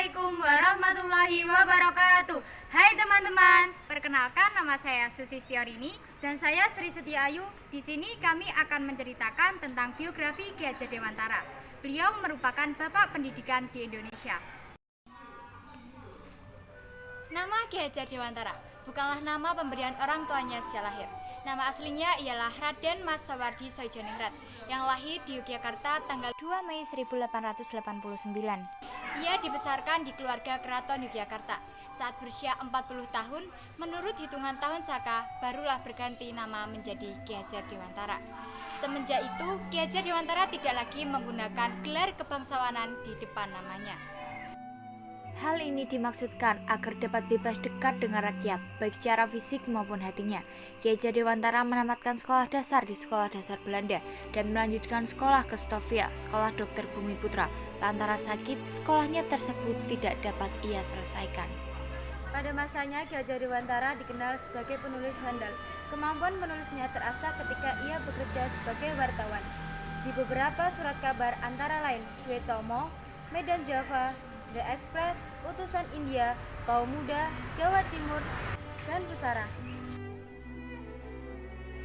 Assalamualaikum warahmatullahi wabarakatuh. Hai teman-teman, perkenalkan nama saya Susi Stiorini dan saya Sri Setiayu. Di sini kami akan menceritakan tentang biografi Ki Hajar Dewantara. Beliau merupakan bapak pendidikan di Indonesia. Nama Ki Hajar Dewantara bukanlah nama pemberian orang tuanya sejak lahir. Nama aslinya ialah Raden Mas Sawardi Soejoningrat yang lahir di Yogyakarta tanggal 2 Mei 1889. Ia dibesarkan di keluarga keraton Yogyakarta. Saat berusia 40 tahun, menurut hitungan tahun Saka, barulah berganti nama menjadi Ki Hajar Dewantara. Semenjak itu, Ki Hajar Dewantara tidak lagi menggunakan gelar kebangsawanan di depan namanya. Hal ini dimaksudkan agar dapat bebas dekat dengan rakyat, baik secara fisik maupun hatinya. Ki Hajar Dewantara menamatkan sekolah dasar di Sekolah Dasar Belanda dan melanjutkan sekolah ke Stovia, Sekolah Dokter Bumiputra. Lantaran sakit, sekolahnya tersebut tidak dapat ia selesaikan. Pada masanya, Ki Hajar Dewantara dikenal sebagai penulis handal. Kemampuan menulisnya terasah ketika ia bekerja sebagai wartawan di beberapa surat kabar antara lain Suetomo, Medan Java, The Express, Utusan India, Kaum Muda, Jawa Timur, dan Pusara.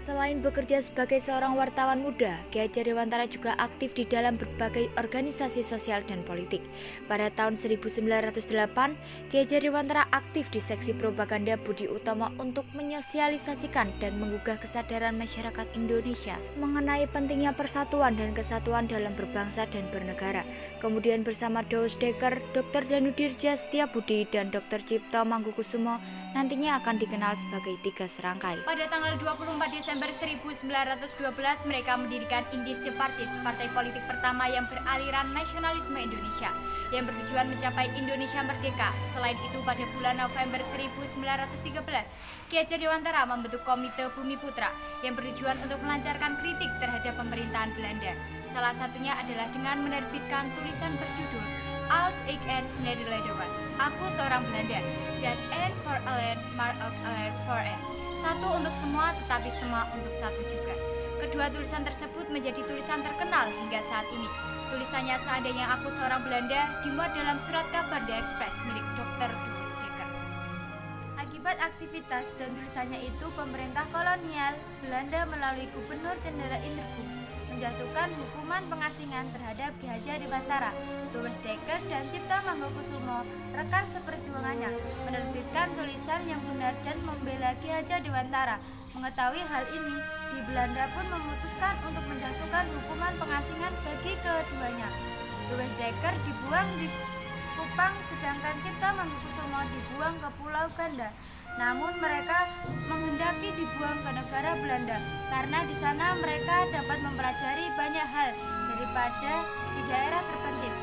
Selain bekerja sebagai seorang wartawan muda, Ki Hajar Dewantara juga aktif di dalam berbagai organisasi sosial dan politik. Pada tahun 1908, Ki Hajar Dewantara aktif di seksi propaganda Budi Utomo untuk menyosialisasikan dan menggugah kesadaran masyarakat Indonesia mengenai pentingnya persatuan dan kesatuan dalam berbangsa dan bernegara. Kemudian bersama Douwe Dekker, Dr. Danudirja Setiabudi, dan Dr. Cipto Mangunkusumo nantinya akan dikenal sebagai tiga serangkai. Pada tanggal 24 Desember 1912, mereka mendirikan Indische Partij, partai politik pertama yang beraliran nasionalisme Indonesia, yang bertujuan mencapai Indonesia merdeka. Selain itu, pada bulan November 1913, Ki Hajar Dewantara membentuk Komite Bumiputra yang bertujuan untuk melancarkan kritik terhadap pemerintahan Belanda. Salah satunya adalah dengan menerbitkan tulisan berjudul Als ik eens Nederlander was, aku seorang Belanda, dan N for Allen, maar ook Allen for N. Satu untuk semua, tetapi semua untuk satu juga. Kedua tulisan tersebut menjadi tulisan terkenal hingga saat ini. Tulisannya Seandainya Aku Seorang Belanda dimuat dalam surat kabar The Express milik Dr. Douwe Dekker. Akibat aktivitas dan tulisannya itu, pemerintah kolonial Belanda melalui Gubernur Jenderal Inderburg menjatuhkan hukuman pengasingan terhadap Ki Hajar Dewantara. Douwe Dekker dan Cipto Mangunkusumo, rekan seperjuangannya, menerbitkan tulisan yang benar dan membela Ki Hajar Dewantara. Mengetahui hal ini, di Belanda pun memutuskan untuk menjatuhkan hukuman pengasingan bagi keduanya. Douwe Dekker dibuang di Kupang, sedangkan Cipto Mangunkusumo dibuang ke Pulau Ganda. Namun mereka menghendaki dibuang ke negara Belanda karena di sana mereka dapat mempelajari banyak hal daripada di daerah terpencil.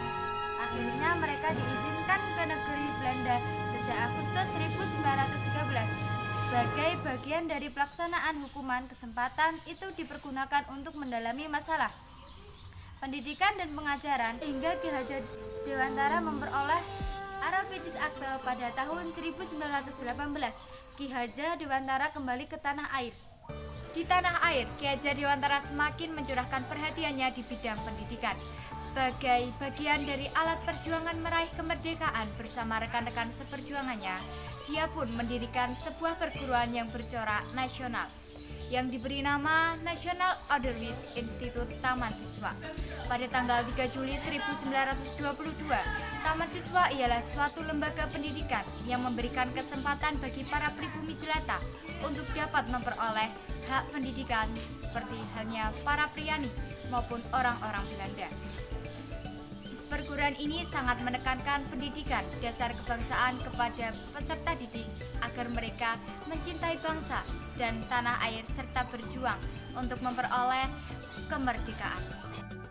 Akhirnya mereka diizinkan ke negeri Belanda sejak Agustus 1913. Sebagai bagian dari pelaksanaan hukuman, kesempatan itu dipergunakan untuk mendalami masalah pendidikan dan pengajaran hingga Ki Hajar Dewantara memperoleh Arabicis Akte pada tahun 1918. Ki Hajar Dewantara kembali ke tanah air. Di tanah air, Ki Hajar Dewantara semakin mencurahkan perhatiannya di bidang pendidikan. Sebagai bagian dari alat perjuangan meraih kemerdekaan bersama rekan-rekan seperjuangannya, dia pun mendirikan sebuah perguruan yang bercorak nasional yang diberi nama National Orderwith Institute Taman Siswa. Pada tanggal 3 Juli 1922, Taman Siswa ialah suatu lembaga pendidikan yang memberikan kesempatan bagi para pribumi jelata untuk dapat memperoleh hak pendidikan seperti halnya para priani maupun orang-orang Belanda. Perguruan ini sangat menekankan pendidikan dasar kebangsaan kepada peserta didik agar mereka mencintai bangsa dan tanah air serta berjuang untuk memperoleh kemerdekaan.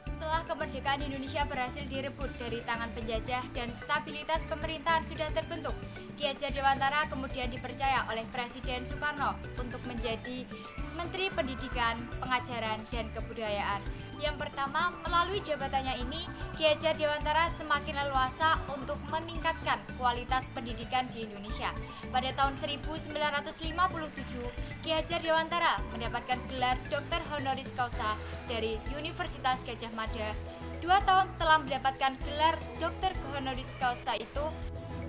Setelah kemerdekaan Indonesia berhasil direbut dari tangan penjajah dan stabilitas pemerintahan sudah terbentuk, Ki Hajar Dewantara kemudian dipercaya oleh Presiden Soekarno untuk menjadi Menteri Pendidikan, Pengajaran, dan Kebudayaan. Yang pertama, melalui jabatannya ini, Ki Hajar Dewantara semakin leluasa untuk meningkatkan kualitas pendidikan di Indonesia. Pada tahun 1957, Ki Hajar Dewantara mendapatkan gelar Dr. Honoris Causa dari Universitas Gadjah Mada. 2 tahun setelah mendapatkan gelar Doktor Honoris Causa itu,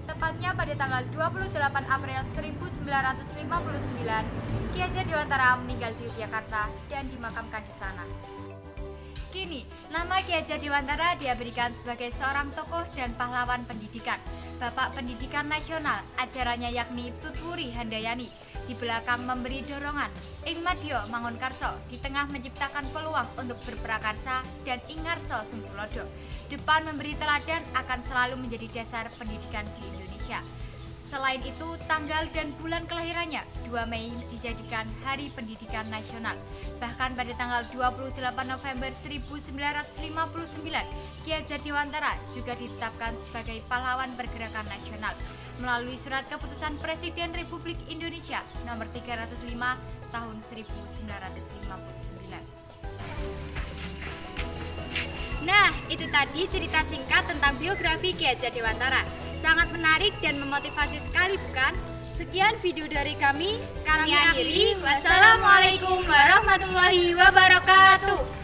tepatnya pada tanggal 28 April 1959, Ki Hajar Dewantara meninggal di Yogyakarta dan dimakamkan di sana. Kini, nama Ki Hajar Dewantara dia berikan sebagai seorang tokoh dan pahlawan pendidikan, Bapak Pendidikan Nasional, ajarannya yakni Tutwuri Handayani, di belakang memberi dorongan, Ing Madya Mangunkarso, di tengah menciptakan peluang untuk berprakarsa, dan Ingarso Sungtulodo, depan memberi teladan akan selalu menjadi dasar pendidikan di Indonesia. Selain itu, tanggal dan bulan kelahirannya 2 Mei dijadikan Hari Pendidikan Nasional. Bahkan pada tanggal 28 November 1959, Ki Hajar Dewantara juga ditetapkan sebagai pahlawan pergerakan nasional melalui surat keputusan Presiden Republik Indonesia nomor 305 tahun 1959. Nah, itu tadi cerita singkat tentang biografi Ki Hajar Dewantara. Sangat menarik dan memotivasi sekali, bukan? Sekian video dari kami akhiri. Wassalamualaikum warahmatullahi wabarakatuh.